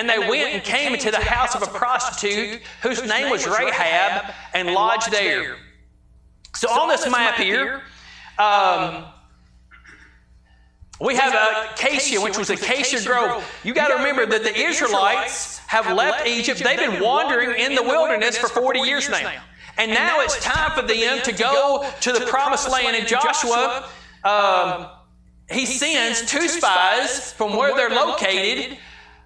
And they went and came into the house of a prostitute whose name was Rahab and lodged there. So on this map here, we have Acacia, which was Acacia Grove. You got to remember that the Israelites have left Egypt. They've been wandering in the wilderness for 40 years now. And now it's time for them to go to the promised land. And Joshua, he sends 2 spies from where they're located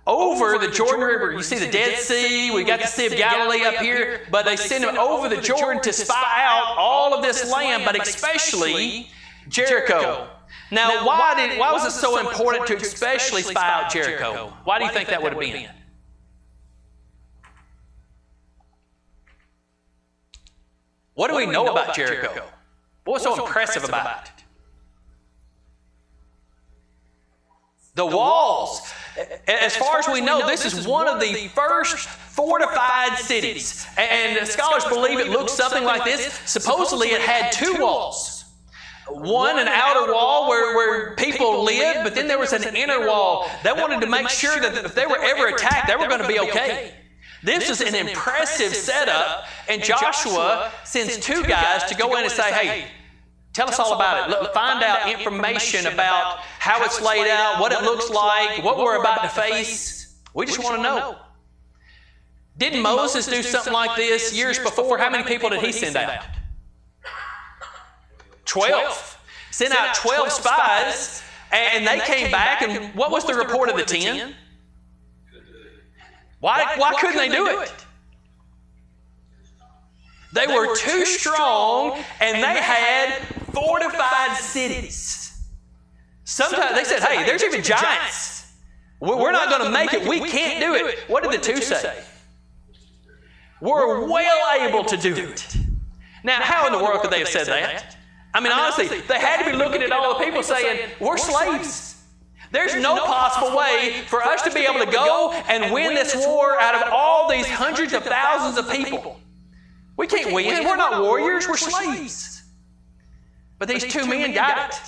over the Jordan River. You see the Dead Sea, we got the Sea of Galilee up here, but they send them over the Jordan to spy out all of this land, but especially Jericho. Now, why was it so important to especially spy out Jericho? Why do you think that would have been? What do we know about Jericho? What was so impressive about it? The walls. As far as we know, this is one of the first fortified cities. And scholars believe it looked something like this. Supposedly it had 2 walls. One, an outer wall where people lived, but then there was an inner wall. They wanted to make sure that if they were ever attacked, they were going to be okay. This is an impressive setup, and Joshua sends 2 guys to go in and say, hey, tell us all about it. Find out information about how it's laid out, what it looks like, what we're about to face. We just want to know. Didn't Moses do something like this years before? How many people did he send out? 12. Sent out 12 spies, and they came back, and what was the report of the 10? Why couldn't they do it? They were too strong, and they had fortified cities. Sometimes they said, hey, there's even giants. We're not going to make it. We can't do it. What did the 2 say? We're well able to do it. Now, how in the world could they have said that? I mean, honestly, they had to be looking at all the people saying, we're slaves. There's no possible way for us to be able to go and win this war out of all these hundreds of thousands of people. We can't win. We're not warriors. We're slaves. But these 2 men got it.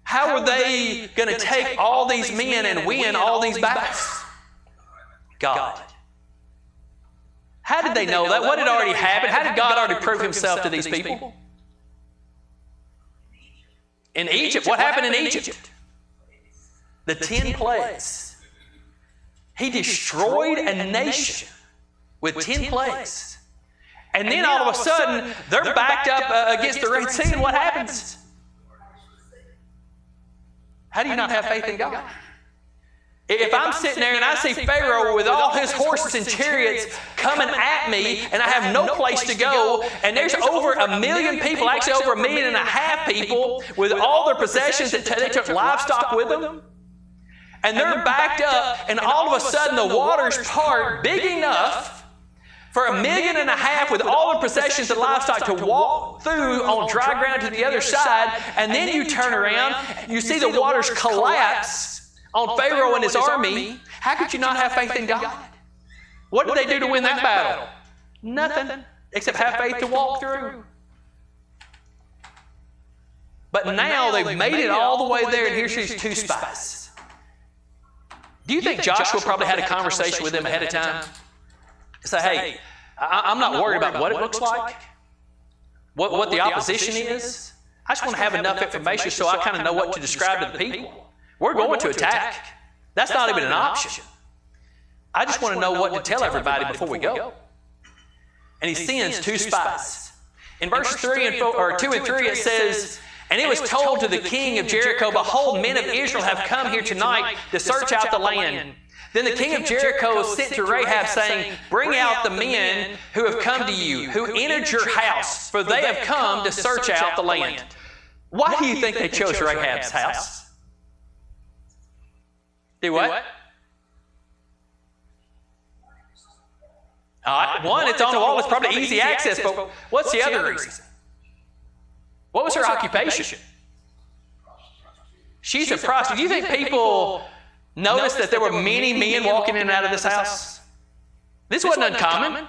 How were they going to take all these men and win all these battles? God. How did they know that? What had already happened? How did God already prove himself to these people? In Egypt. What happened in Egypt? The 10 plagues. He destroyed a nation with 10 plagues. And then all of a sudden, they're backed up against the Red Sea, and what happens? How do you not have faith in God? If I'm sitting there and I see Pharaoh with all his horses and chariots coming at me, and I have no place to go, and there's over 1 million people, actually over 1.5 million people, with all their possessions, that they took livestock with them, and they're backed up, and all of a sudden the waters part big enough for 1.5 million with all the possessions and livestock to walk through on dry ground to the other side, and then you turn around, you see the waters collapse on Pharaoh and his army. How could you not have faith in God? What did they do to win that battle? Nothing, except have faith to walk through. But now they've made it all the way there, and here's these 2 spies. Do you think Joshua probably had a conversation with them ahead of time? Say, hey, I'm not worried about what it looks like, what the opposition is. I just want to have enough information so I kind of know what to describe to the people. We're going to attack. That's not even an option. I just want to know what to tell everybody before we go. And he sends 2 spies. In verse 2 and 3 it says, and it was told to the king of Jericho, behold, men of Israel have come here tonight to search out the land. Then the king of Jericho sent to Rahab, saying, bring out the men who have come to you, who entered your house, for they have come to search out the land. Why do you think they chose Rahab's house? Do what? One, it's on the wall. It's probably easy access, but what's the other reason? What was her occupation? She's a prostitute. Do you think people noticed that there were many men walking in and out of this house? This wasn't uncommon.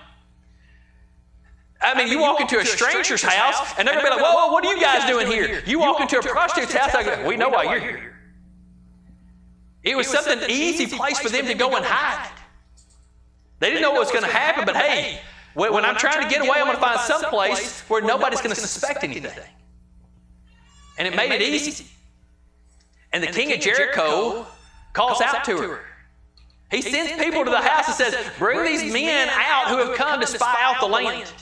I mean, you walk into a stranger's house, and they're going to be like, whoa, what are you guys doing here? You walk into a prostitute's house, like, we know why you're here. It was such an easy place for them to go and hide. They didn't know what was going to happen, but hey, when I'm trying to get away, I'm going to find some place where nobody's going to suspect anything. And it made it easy. And the king of Jericho calls out to her. He sends people to the house and says, bring these men out who have come to spy out the land.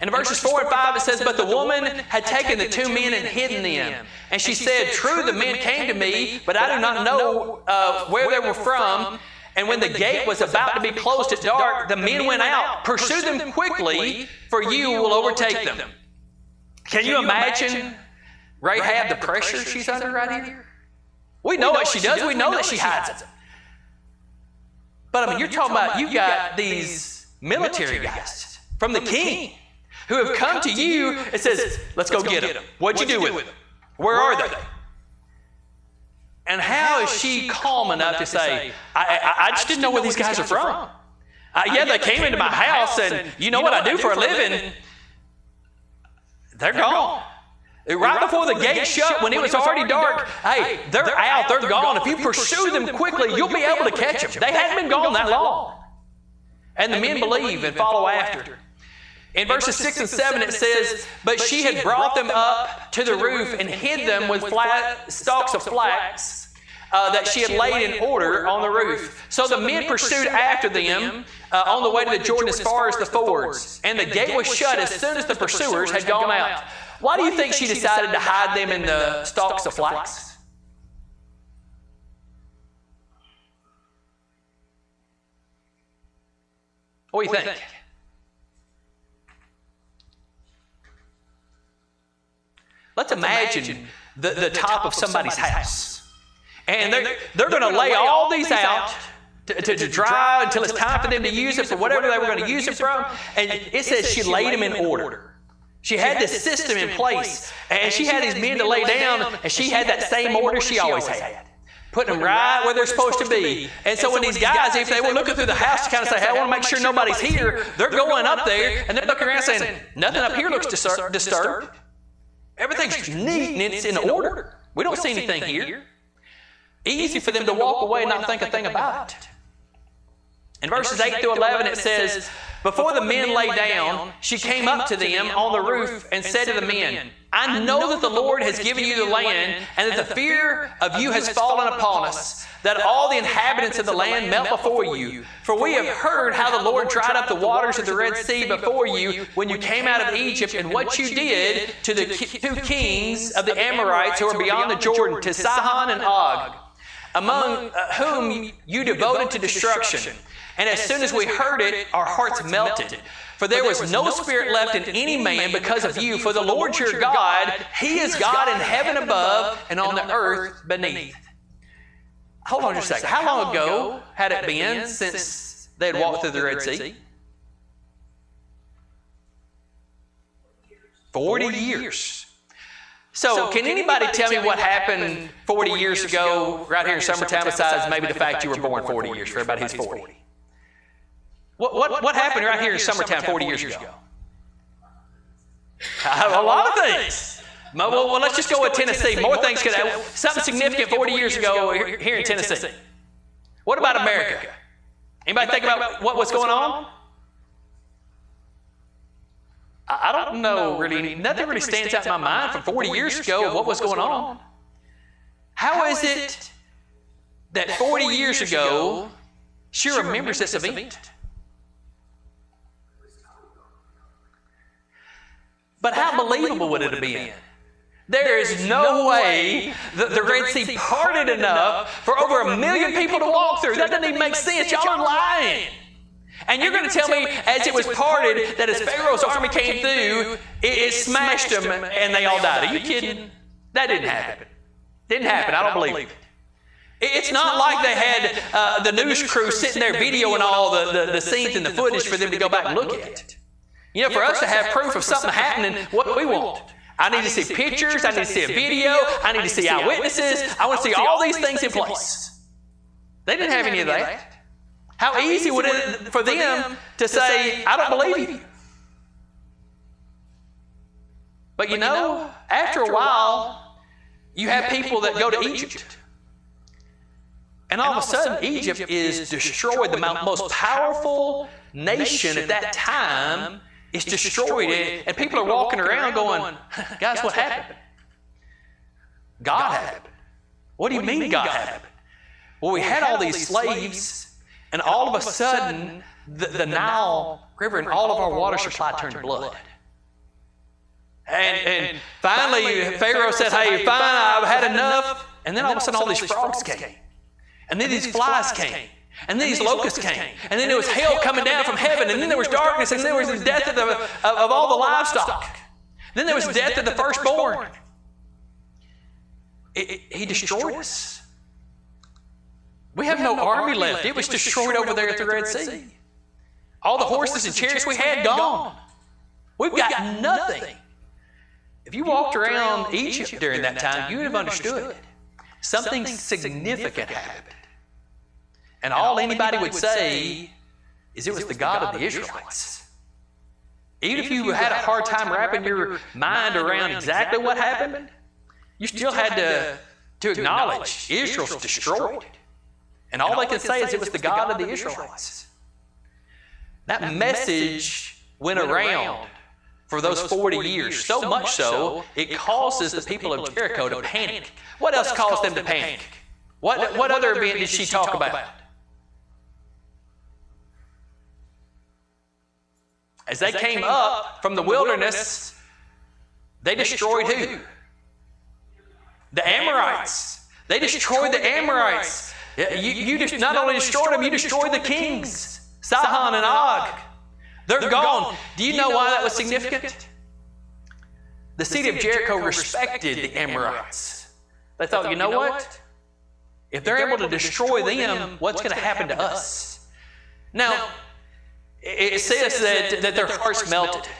And in verses 4 and 5 it says, but the woman had taken the 2 men and hidden them. And she said, true, the men came to me, but I do not know where they were from. And when the gate was about to be closed at dark, the men went out. Pursue them quickly, for you will overtake them. Can you imagine Rahab, the pressure she's under right here? We know what she does. We know that she hides it. But I mean, you're talking about, you've got these military guys from the king who have come to you and says, let's go get them. What'd you do with them? Where are they? And how is she calm enough to say, I just didn't know where these guys are from. Yeah, they came into my house, and you know what I do for a living. They're gone. Right before the gate shut, when it was already dark, hey, they're out, they're gone. If you pursue them quickly, you'll be able to catch them. They hadn't been gone that long. And the men believe and follow after. In verses 6 and 7 it says, but she had brought them up to the roof and hid them with stalks of flax that she had laid in order on the roof. So the men pursued after them on the way to the Jordan as far as the fords. And the gate was shut as soon as the pursuers had gone out. Why do you think she decided to hide them in the stalks of flax? What do you think? Let's imagine the top of somebody's house. And they're going to lay all these out to dry until it's time for them to use it for whatever they were going to use it from. And it says she laid them in order. She had this system in place, and she had these men to lay down, and she had that same order she always had, putting them right where they're supposed to be. And so when these guys, if they were looking through the house to kind of say, hey, I want to make sure nobody's here, they're going up there, and they're looking around saying, nothing up here looks disturbed. Everything's neat, and it's in order. We don't see anything here. Easy for them to walk away and not think a thing about it. In verses 8 through 11 it says, before the men lay down, she came up to them on the roof and said to the men, I know that the Lord has given you the land, and that the fear of you has fallen upon us, that all the inhabitants of the land melt before you. For we have heard how the Lord dried up the waters of the Red Sea before you when you came out of Egypt, and what you did to the 2 kings of the Amorites who are beyond the Jordan, to Sihon and Og, among whom you devoted to destruction. And as soon as we heard it, our hearts melted. For there was no spirit left in any man because of you. For the Lord your God, He is God in heaven above and on the earth beneath. Hold on just a second. How long ago had it been since they had walked through the Red Sea? 40 years. So can anybody tell me what happened 40 years ago right here in Summertown, besides maybe the fact you were born 40 years for everybody who's 40? What happened right here in Summertown 40 years ago? A lot of things. Well, let's just go with Tennessee. More things could happen. Something significant 40 years ago here in Tennessee. What about America? Anybody think about what was going on? I don't know really. Nothing really stands out in my mind from 40 years ago what was going on. How is it that 40 years ago she remembers this event? But how believable would it have been? There is no way that the Red Sea parted enough for over 1 million people to walk through. That doesn't even make sense. Y'all are lying. And you're going to tell me as it was parted that as Pharaoh's army came through, it smashed them and they all died. Are you kidding? That didn't happen. Didn't happen. I don't believe it. It's not like they had the news crew sitting there videoing all the scenes and the footage for them to go back and look at. You know, for us to have proof of something happening, what we want. I need to see pictures. I need to see a video. I need to see eyewitnesses. I want to see all these things in place. They didn't have any of that. How easy would it for them to say, I don't believe you? But you know, after a while, you have people that go to Egypt. And all of a sudden, Egypt is destroyed. The most powerful nation at that time is destroyed. And people are walking around going, guys, what happened? God happened. What do you mean God happened? Well, we had all these slaves, and all of a sudden, the Nile River and all of our water supply turned to blood. And finally, Pharaoh said, hey, fine, I've had enough. And then all of a sudden, all these frogs came. And then these flies came. And then these locusts came. And then there was hail coming down from heaven. And then there was darkness. And then there was the death of all the livestock. Then there was death of the firstborn. He destroyed us. We have no army left. It was destroyed over there at the Red Sea. All the horses and chariots we had, gone. We've got nothing. If you walked around Egypt during that time, you would have understood. Something significant happened. And all anybody would say is it was the God of the Israelites. Even if you had a hard time wrapping your mind around exactly what happened, you still had to acknowledge Israel's destroyed. And all they could say is it was the God of the Israelites. That message went around for those 40 years, so much so, it causes the people of Jericho to panic. What else caused them to panic? What other event did she talk about? As they came up from the wilderness, they destroyed who? The Amorites. They destroyed the Amorites. You just not only destroyed them, you destroyed the kings, Sihon and Og. They're gone. Do you know why that was significant? The city of Jericho respected the Amorites. They thought, you know what? If they're able to destroy them, what's going to happen to us? Now, it says that their hearts melted.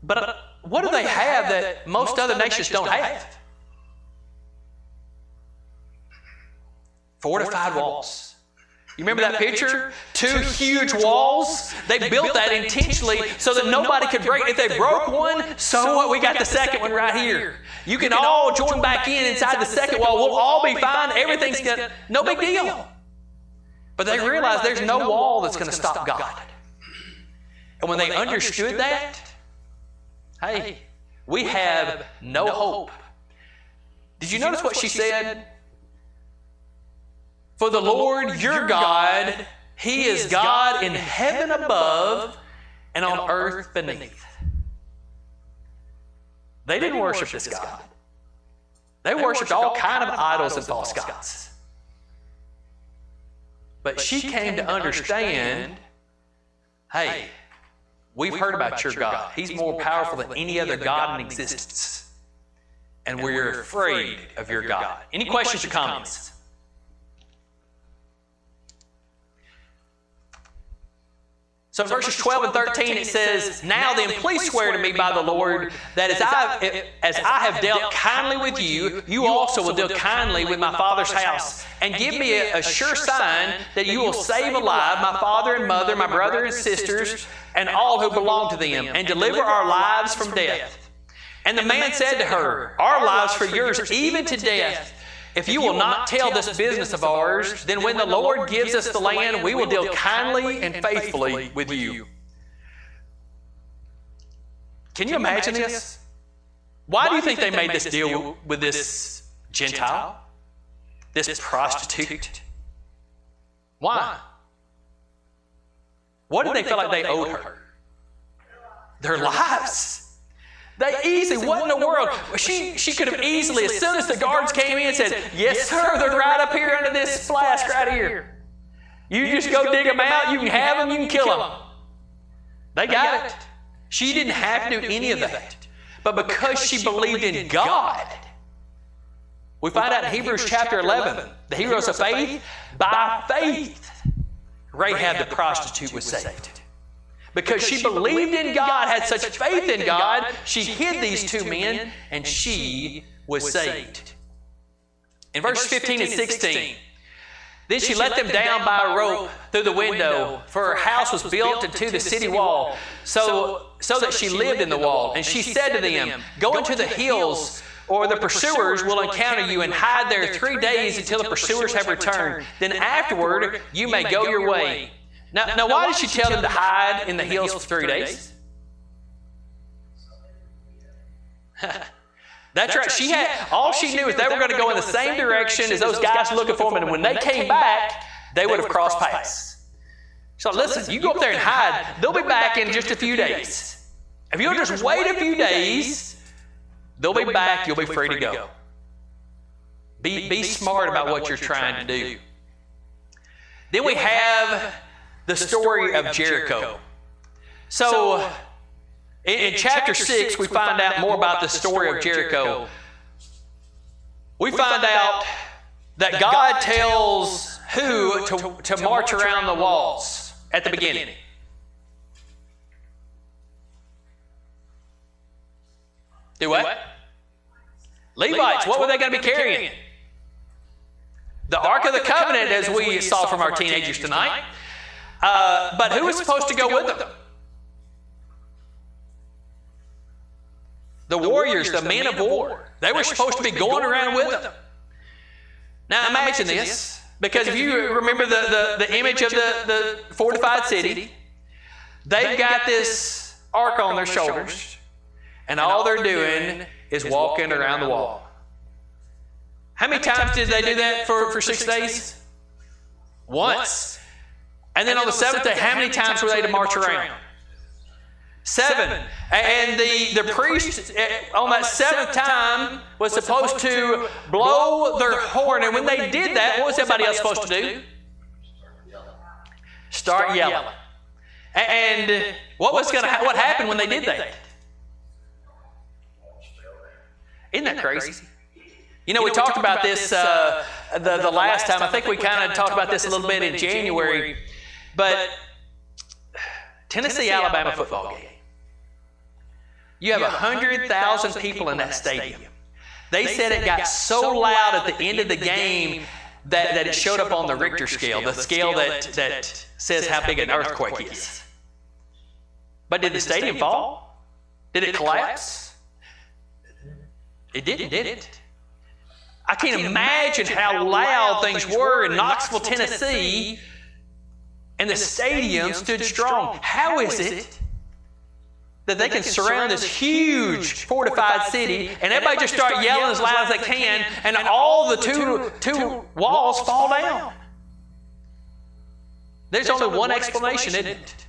But what do they have that most other nations don't have? Fortified walls. You remember that picture? Two huge walls. They built that intentionally so that nobody could break. If they broke one, so what? We got the second one right here. You can all join back in inside the second wall. We'll all be fine. Everything's good. No big deal. But they realized there's no wall that's going to stop God. And when they understood that, hey, we have no hope. Did you notice what she said? For the Lord your God, He is God in heaven above and on earth beneath. They didn't worship this God. They worshiped all kind of idols and false gods. But she came to understand, hey, we've heard about your God. He's more powerful than any other God in existence. And we're afraid of your God. Any questions or comments? So in verses 12 and 13 it says, now then please swear to me by the Lord that as I have dealt kindly with you, you also will deal kindly with my father's house. And give me a sure sign that you will save alive my father and mother, my brother and sisters, and all who belong to them, and deliver our lives from death. And the man said to her, our lives for yours, even to death. If you will not tell this business of ours, then when the Lord gives us the land, we will deal kindly and faithfully with you. Can you imagine this? Why do you think they made this deal with this Gentile? This prostitute? Why? What did they feel like they owed her? Their lives. They easily, what in the world? She could have easily, as soon as the guards came in, said, yes, sir, they're right up here under this flask right here. You just go dig them out, you can have them, you can kill them. They got it. She didn't have to do any of that. But because she believed in God, we find out in Hebrews chapter 11, the heroes of faith, by faith, Rahab the prostitute was saved. Because she believed in God, had such faith in God, she hid these two men, and she was saved. In verses 15 and 16, then she let them down by a rope through the window, for her house was built into the city wall, so that she lived in the wall. And she said to them, go into the hills or the pursuers will encounter you and hide there 3 days until the pursuers have returned. Then afterward, you may go your way. Now why did she tell them to hide in the hills for 3 days? That's right. All she knew is they were going to go in the same direction as those guys looking for them, and when they came back, they would have crossed paths. So listen, you go up there and hide. They'll be back in just a few days. If you'll just wait a few days, they'll be back. You'll be free to go. Be smart about what you're trying to do. Then we have the story of Jericho. So in chapter 6, we find out more about the story of Jericho. We find out that God tells who to march around the walls at the beginning. Do what? Levites. What were they going to be carrying? The Ark of the Covenant, as we saw from our teenagers tonight. But who was supposed to go with them? The warriors, the men of war. They were supposed to be going around with them. Now imagine this, because if you remember the image of the fortified city, they've got this ark on their shoulders, and all they're doing is walking around the wall. How many times did they do that for 6 days? Once. And then on the 7th day, how many times were they to march around? 7. And the priest on that 7th time was supposed to blow their horn. And when they did that, what was everybody else supposed to do? Start yelling. And what happened when they did that? Isn't that crazy? You know, we talked about this the last time. I think we kind of talked about this a little bit in January. But Tennessee-Alabama football game. You have 100,000 people in that stadium. They said it got so loud at the end of the game that it showed up on the Richter scale, the scale that says how big an earthquake is. But did the stadium fall? Did it collapse? It didn't, did it? I can't imagine how loud things were in Knoxville, Tennessee, and the stadium stood strong. How is it that they can surround this huge fortified city and everybody just start yelling as loud as they can and all the two walls fall down? There's only one explanation, isn't it?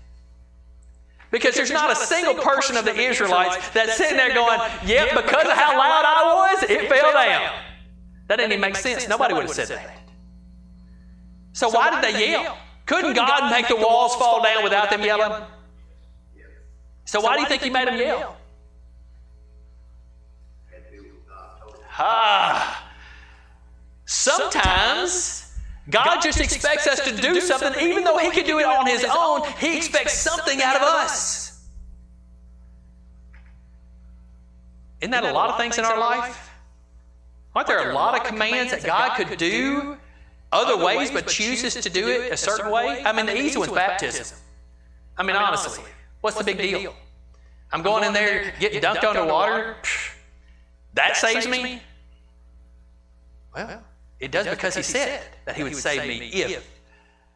Because there's not a single person of the Israelites that's sitting there going, yep, because of how loud I was, it fell down. That didn't even make sense. Nobody would have said that. So why did they yell? Couldn't God make the walls fall down without them yelling? So why do you think he made them yell? Sometimes God just expects us to do something, even though he could do it on his own. He expects something out of us. Isn't that a lot of things in our life? Aren't there a lot of commands that God could do other ways but chooses to do it a certain way? I mean, the easy one's baptism. I mean, honestly, what's the big deal? I'm going in there, getting dunked underwater. That saves me? Well, it does because he said that he would save me if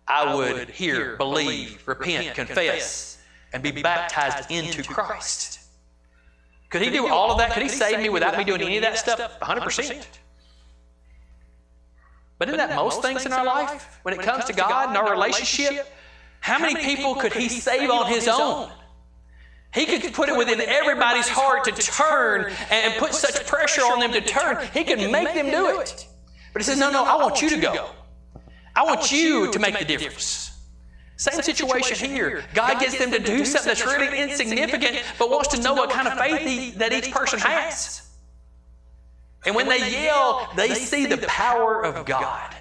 I would hear, believe, repent, confess, and be baptized into Christ. Could he do all of that? Could he save me without me doing any of that stuff? 100%. But isn't that most things in our life? When it comes to God and our relationship, how many people could he save on his own? He could put it within everybody's heart to turn and put such pressure on them to turn. He could make them do it. But he says, no, I want you to go. I want you to make the difference. Same situation here. God gets them to do something that's really insignificant, but wants to know what kind of faith that each person has. And when they yell, they see the power of God.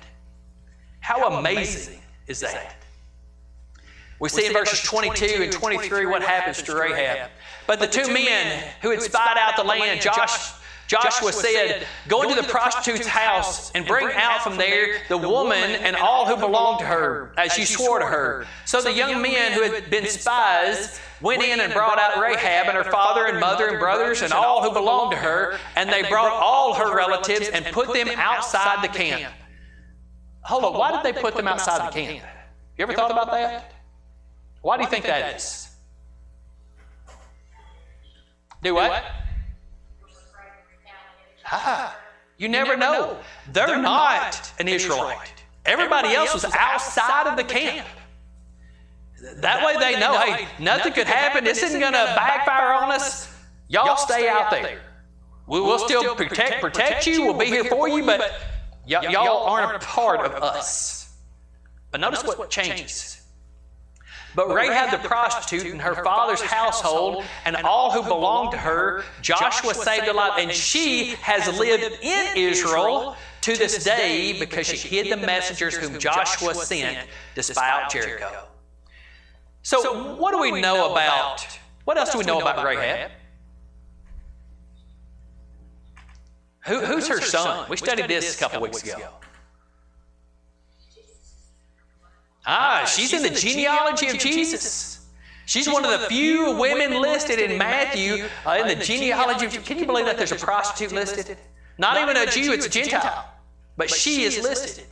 How amazing is that? We see in verses 22 and 23 what happens to Rahab. But the two men who had spied out the land, Joshua said, "Go into the prostitute's house and bring out from there the woman and all who belong to her, as you swore to her." So the young men who had been spies went in and brought out Rahab and her father and mother and brothers and all who belonged to her, and they brought all her relatives and put them outside the camp. Hold on, why did they put them outside the camp? You ever thought about that? Why do you think that is? Do what? You never know. They're not an Israelite. Everybody else was outside of the camp. That way they know, hey, nothing could happen. This isn't going to backfire on us. Y'all stay out there. We'll still protect you. We'll be here for you, but y'all aren't a part of us. But notice what changes. But Rahab the prostitute and her father's household and all who belonged to her, Joshua saved alive, and she has lived in Israel to this day because she hid the messengers whom Joshua sent to spy out Jericho. So what do we know about, what else do we know about Rahab? Who's her son? We studied this a couple weeks ago. She's in the genealogy of Jesus. She's one of the few women listed in Matthew in the genealogy of Jesus. Can you believe that there's a prostitute listed? Not even a Jew, it's a Gentile. But she is listed.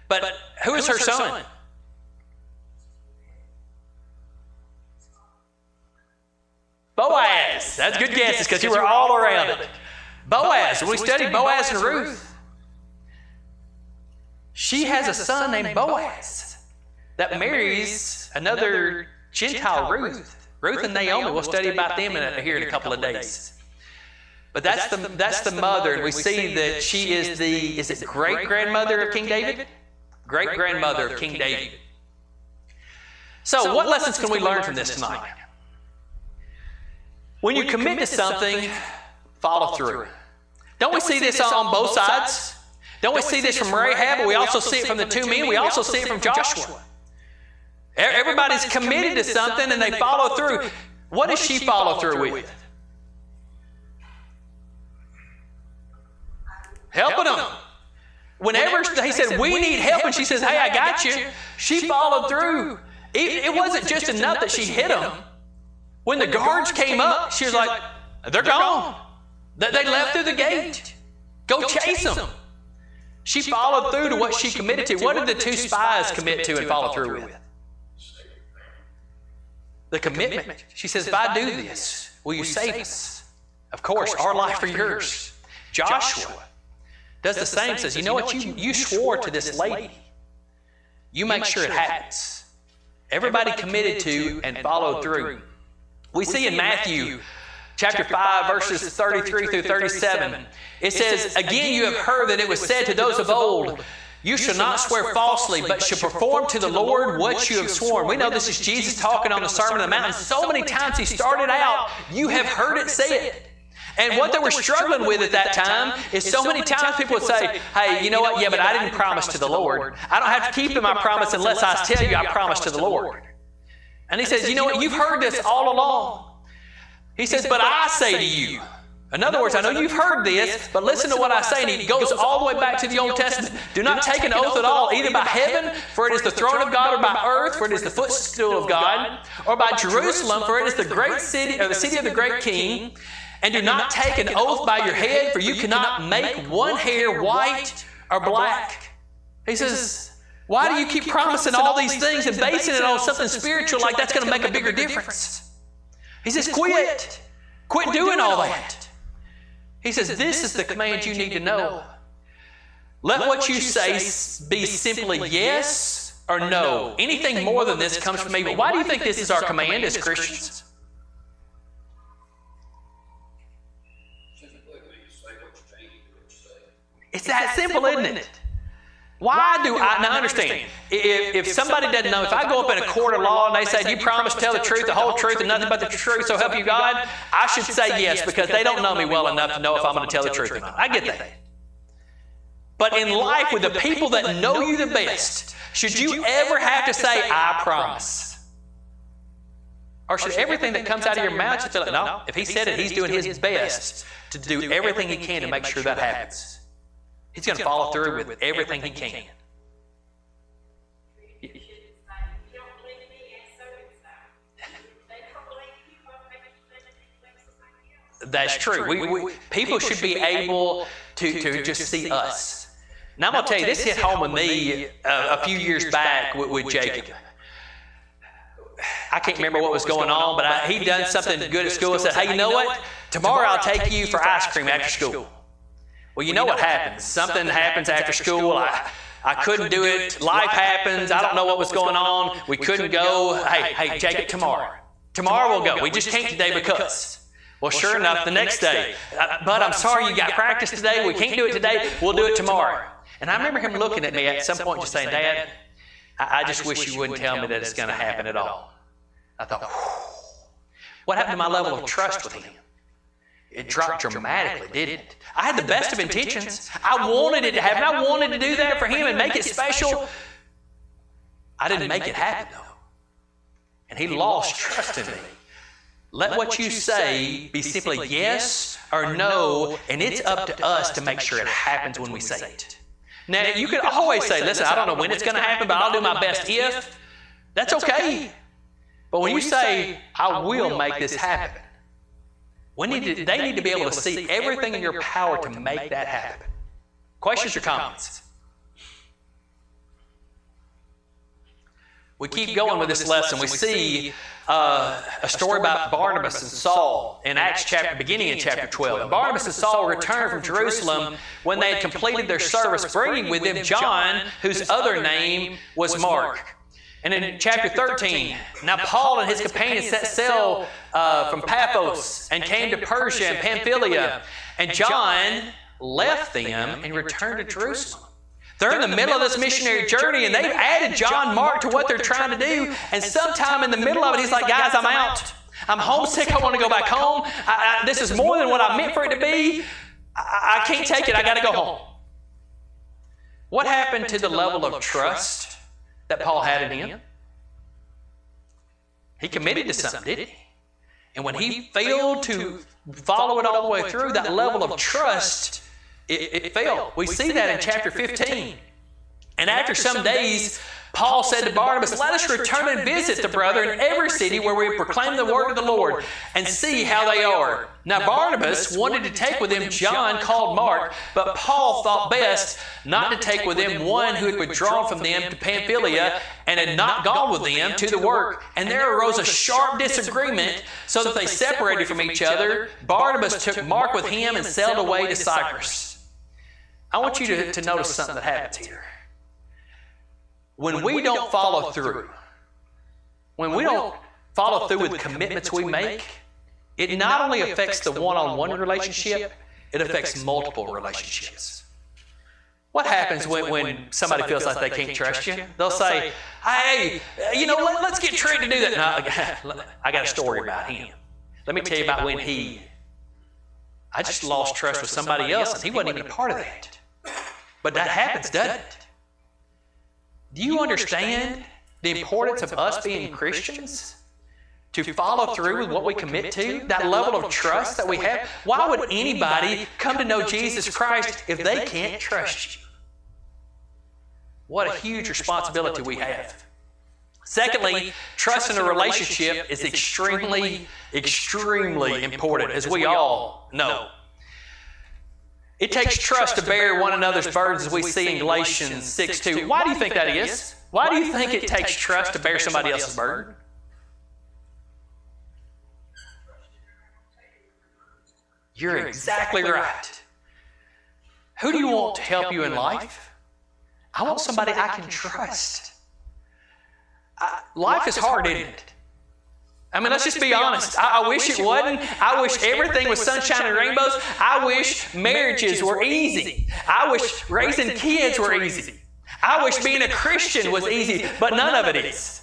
But who is her son? Boaz. That's good guesses because you were all around it. Boaz. We studied Boaz and Ruth. She has a son named Boaz that marries another Gentile, Ruth. Ruth and Naomi. We'll study about them here in a couple of days. But that's the mother, and we see that she is the great-grandmother of King David? Great-grandmother of King David. So what lessons can we learn from this tonight? When you commit to something, follow through. Don't we see this on both sides? Don't we see this from Rahab, but we also see it from the two men? We also see it from Joshua. Everybody's committed to something and they follow through. What does she follow through with? Helping them. Whenever he said, we need help, and she says, hey, I got you, she followed through. It wasn't just enough that she hit them. When the guards came up, she was like, they're gone. They left through the gate. Go chase them. She followed through to what she committed to. What did the two spies commit to and follow through with? The commitment. She says, if I do this, will you save us? Of course, our life or yours. Joshua does the same, says, you know what, you swore to this lady. You make sure it happens. Everybody committed to and followed through. We see in Matthew chapter 5, verses 33 through 37, it says, again you have heard that it was said to those of old, you shall not swear falsely, but shall perform to the Lord what you have sworn. We know this is Jesus talking on the Sermon on the Mount. So many times he started out, you have heard it said. And what they were struggling with at that time is so many times people would say, hey, you know what? Yeah, but I didn't promise to the Lord. I don't have to keep my promise unless I tell you I promised to the Lord. And he says, you know what? You've heard this all along. He says, but I say to you. In other words, I know you've heard this, but listen to what I say. And he goes all the way back to the Old Testament. Do not take an oath at all, either by heaven, for it is the throne of God, or by earth, for it is the footstool of God, or by Jerusalem, for it is the great city, or the city of the great king. And do not take an oath by your head, for you cannot make one hair white or black. He says, why do you keep promising all these things and basing it on something spiritual like that's going to make a bigger difference? He says, quit. Quit doing all that. He says, this is the command you need to know. Let what you say be simply yes or no. Anything more than this comes from me. But why do you think this is our command as Christians? It's that simple, isn't it? Why do I, now understand, if somebody doesn't know, if I go up in a court of law and they say, you promise to tell the truth, the whole truth, and nothing but the truth, so help you God, I should say yes, because they don't know me well enough to know if I'm going to tell the truth or not. I get that. But in life, with the people that know you the best, should you ever have to say, I promise? Or should everything that comes out of your mouth, you feel like, no, if he said it, he's doing his best to do everything he can to make sure that happens. He's going to follow through with everything he can. That's true. People should be able to just see us. Now I'm going to tell you, this hit home with me a few years back with Jacob. I can't remember what was going on, but he'd done something good at school and said, hey, you know what? Tomorrow I'll take you for ice cream after school. Well, you know what happens. Something happens after school. I couldn't do it. Life happens. I don't know what was going on. We couldn't go. Hey, Jacob, tomorrow. Tomorrow we'll go. We just can't today because. Well, sure enough, the next day. But I'm sorry, you got practice today. We can't do it today. We'll do it tomorrow. And I remember him looking at me at some point just saying, Dad, I just wish you wouldn't tell me that it's going to happen at all. I thought, what happened to my level of trust with him? It dropped dramatically, didn't it? I had the best of intentions. I wanted it to happen. I wanted to do that for him and make it special. I didn't make it happen, though. And he lost trust in me. Let what you say be simply yes or no, and it's up to us to make sure it happens when we say it. Now, you could always say, listen, I don't know when it's going to happen, but I'll do my best if. That's okay. But when you say, I will make this happen, they need to be able to see everything in your power to make that happen. Questions or comments? We keep going with this lesson. We see a story about Barnabas and Saul in Acts chapter, beginning in chapter 12. And Barnabas and Saul returned from Jerusalem when they had completed their service, bringing with them John, whose other name was Mark. And in chapter 13, now Paul and his companions set sail from Paphos and came to Persia and Pamphylia. And John left them and returned to Jerusalem. They're in the middle of this missionary journey, and they've added John Mark to what they're trying to do. And sometime in the middle of it, he's like, guys, I'm out. I'm homesick. I want to go back home. This is more than what I meant for it to be. I can't take it. I got to go home. What happened to the level of trust that Paul had in him? He committed to something, didn't he? And when he failed to follow it all the way through, that level of trust, it failed. We see that in chapter 15. And after some days, Paul said to Barnabas, let us return and visit the brethren in every city where we proclaim the word of the Lord and see how they are. Now Barnabas wanted to take with him John called Mark, but Paul thought best not to take with him one who had withdrawn from them to Pamphylia and had not gone with them to the work. And there arose a sharp disagreement so that they separated from each other. Barnabas took Mark with him and sailed away to Cyprus. I want you to notice something that happens here. When we don't follow through, when we don't follow through with commitments we make, it not only affects the one-on-one relationship, it affects multiple relationships. What happens when somebody feels like they can't trust you? They'll say, hey, let's get Trent to do that. No, I got a story about him. Let me tell you about when I just lost trust with somebody else, and he wasn't even a part of that. But that happens, doesn't it? Do you understand the importance of us being Christians? To follow through with what we commit to? That level of trust that we have? Why would anybody come to know Jesus Christ if they can't trust you? What a huge responsibility we have. Secondly, trust in a relationship is extremely, extremely important, as we all know. It takes trust to bear one another's burdens, as we see in Galatians 6:2. Why do you think that is? Why do you think it takes trust to bear somebody else's burden? You're exactly right. Who do you want to help you in life? I want somebody I can trust. Life is hard, isn't it? I mean, let's just be honest. I wish it wasn't. I wish everything was sunshine and rainbows. I wish marriages were easy. I wish raising kids were easy. I wish being a Christian was easy, but none of it is.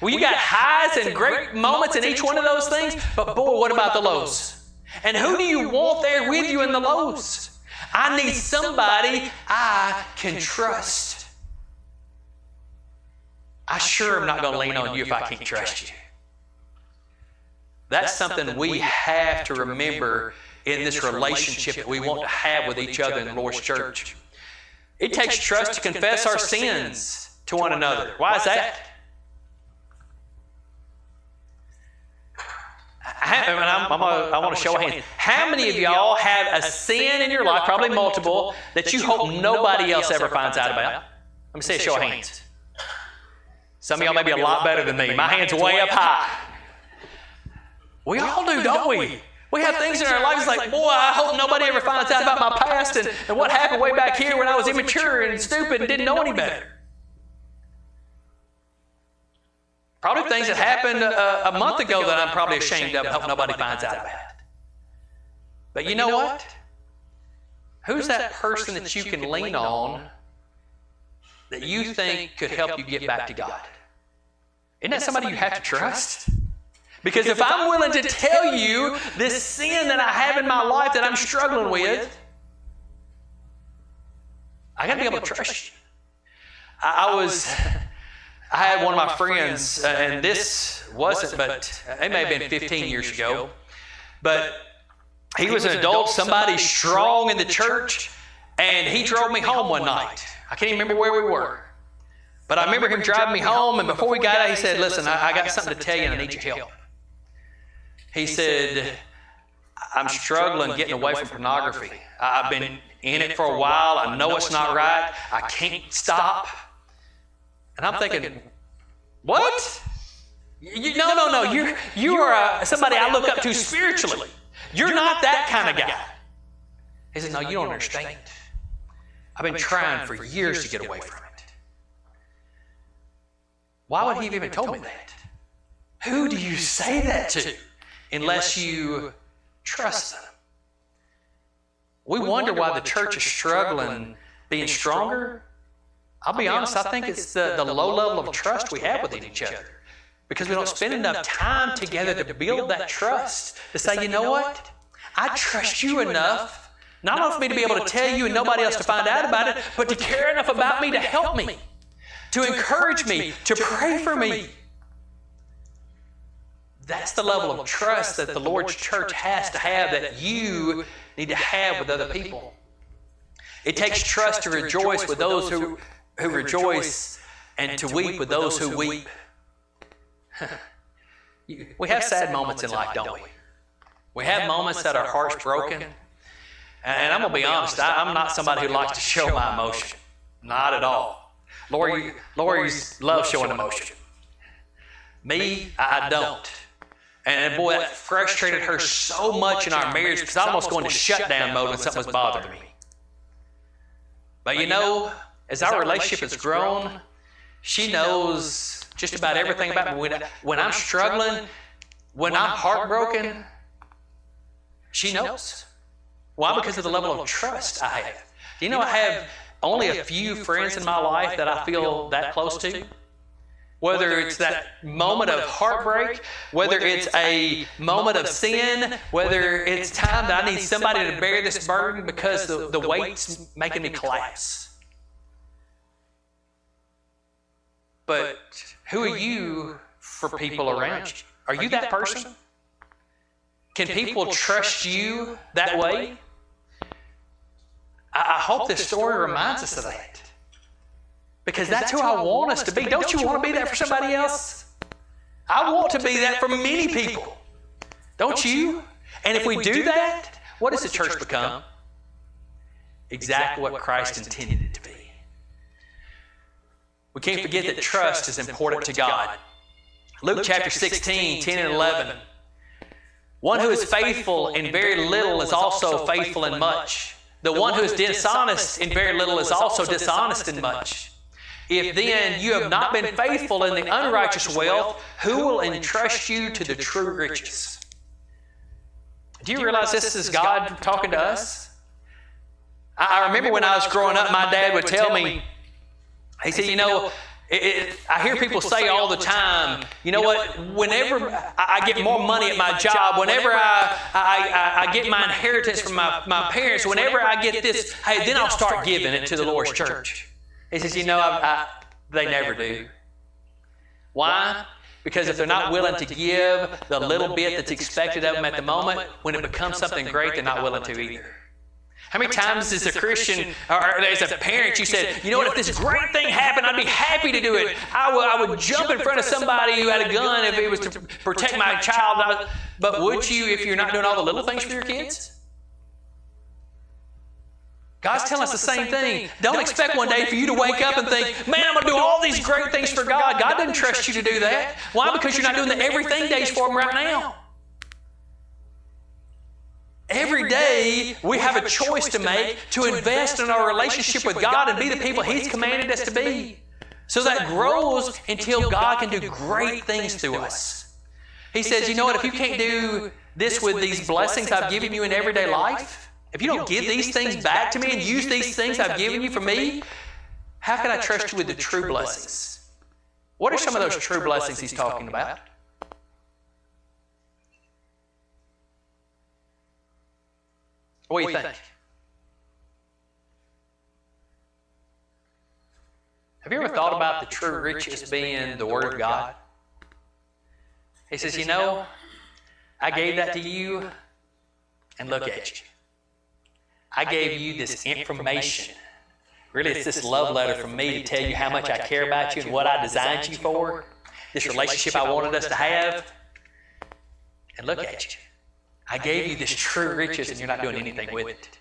Well, you got highs and great moments in each one of those things, but boy, what about the lows? And who do you want there with you in the lows? I need somebody I can trust. I sure am not going to lean on you if I can't trust you. That's something we have to remember in this relationship that we want to have with each other in the Lord's church. It takes trust to confess our sins to one another. Why is that? I want to show a hand. How many of y'all have a sin in your life, probably multiple, that you hope nobody else ever finds out about? Let me see a show of hands. Some of y'all may be a lot better than me. My hand's way up high. We all do, don't we? We have things in our lives like, boy, I hope nobody ever finds out about my past and what happened way back here when I was immature and stupid and didn't know any better. Probably things that happened a month ago that I'm probably ashamed of and hope nobody finds out about. But you know what? Who's that person that you can lean on that you think could help you get back to God? Isn't that somebody you have to trust? Because if I'm willing to tell you this sin that I have in my life that I'm struggling with, I got to be able to trust you. I had one of my friends, and this wasn't, but it may have been 15 years ago, but he was an adult, somebody strong in the church, and he drove me home one night. I can't even remember where we were. But I remember him driving me home, and before we got out, he said, listen, I got something to tell you, and I need your help. He said, I'm struggling getting away from pornography. I've been in it for a while. I know it's not right. I can't stop. And I'm thinking, what? No. You are somebody I look up to spiritually. You're not that kind of guy. He said, no, you don't understand. I've been trying for years to get away from it. Why would he have even told me that? Who do you say that to unless you trust them? We wonder why the church is struggling being stronger. I'll be honest, I think it's the low level of trust we have with each other. Because we don't spend enough time together to build that trust. To say, you know what? I trust you enough, not only for me to be able to tell you and nobody else to find out about it, but to care enough about me to help me, to encourage me, to pray for me. That's the level of trust that the Lord's church has to have, that you need to have with other people. It takes trust to rejoice with those who rejoice and to weep with those who weep. We have sad moments in life, don't we? We have moments that our heart's broken. And I'm going to be honest, I'm not somebody who likes to show my emotion. Not at all. Lori loves showing emotion. Me, I don't. And boy, that frustrated her so much in our marriage because I almost go into shutdown mode when something was bothering me. But you know, as our relationship has grown, she knows just about everything about me. When I'm struggling, when I'm heartbroken, she knows. Why? Because of the level of trust I have. Do you know I have only a few friends in my life that I feel that close to? Whether it's that moment of heartbreak, whether it's a moment of sin, whether it's time that I need somebody to bear this burden because the weight's making me collapse. But who are you for people around you? Are you that person? Can people trust you that way? I hope this story reminds us of that. Because that's who I want us to be. Don't you want to be that for somebody else? I want to be that for many people. Don't you? And if we do that, what does the church become? Exactly what Christ intended it to be. We can't forget that trust is important to God. Luke chapter 16, 10 and 11. One who is faithful in very little is also faithful in much. The one who is dishonest in very little is also dishonest in much. If then you have not been faithful in the unrighteous wealth, who will entrust you to the true riches? Do you realize this is God talking to us? I remember when I was growing up, my dad would tell me, he said, you know, I hear people say all the time, you know what, whenever I get more money at my job, whenever I get my inheritance from my parents, whenever I get this, hey, then I'll start giving it to the Lord's church. He says, you know, they never do. Why? Because if they're not willing to give the little bit that's expected of them at the moment, when it becomes something great, they're not willing to either. How many times as a Christian or as a parent you said, you know what, if this great thing happened, I'd be happy to do it. I would jump in front of somebody who had a gun if it was to protect my child. But would you if you're not doing all the little things for your kids? God's telling us the same thing. Don't expect one day for you to wake up and think, man, I'm going to do all these great things for God. God doesn't trust you to do that. Why? Because you're not doing the everything days for Him right now. Every day we have a choice to make to invest in our relationship with God and be the people He's commanded us to be. So that grows until God can do great things through us. He says, you know what, if you can't do this with these blessings I've given you in everyday life, if you don't give these things back to me and use these things I've given you for me, how can I trust you with the true blessings? What are some of those true blessings He's talking about? What do you think? Have you ever thought about the true riches being the Word of God? He says, you know, I gave that to you, and look at you. I gave you this information. Really, it's this love letter from me to tell you how much I care about you and what I designed you for, this relationship I wanted us to have. And look at you. I gave you this true riches and you're not doing anything with it.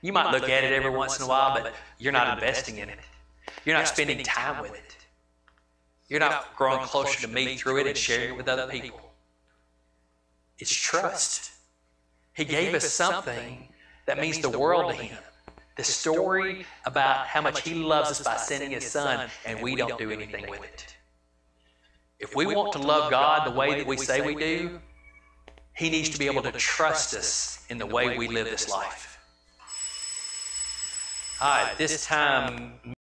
You might look at it every once in a while, but you're not investing in it. You're not spending time with it. You're not growing closer to me through it and sharing it with other people. It's trust. He gave us something that means the world to Him. The story about how much He loves us by sending His Son, and we don't do anything with it. If we want to love God the way that we say we do, He needs to be able to trust us in the way we live this life. All right, this time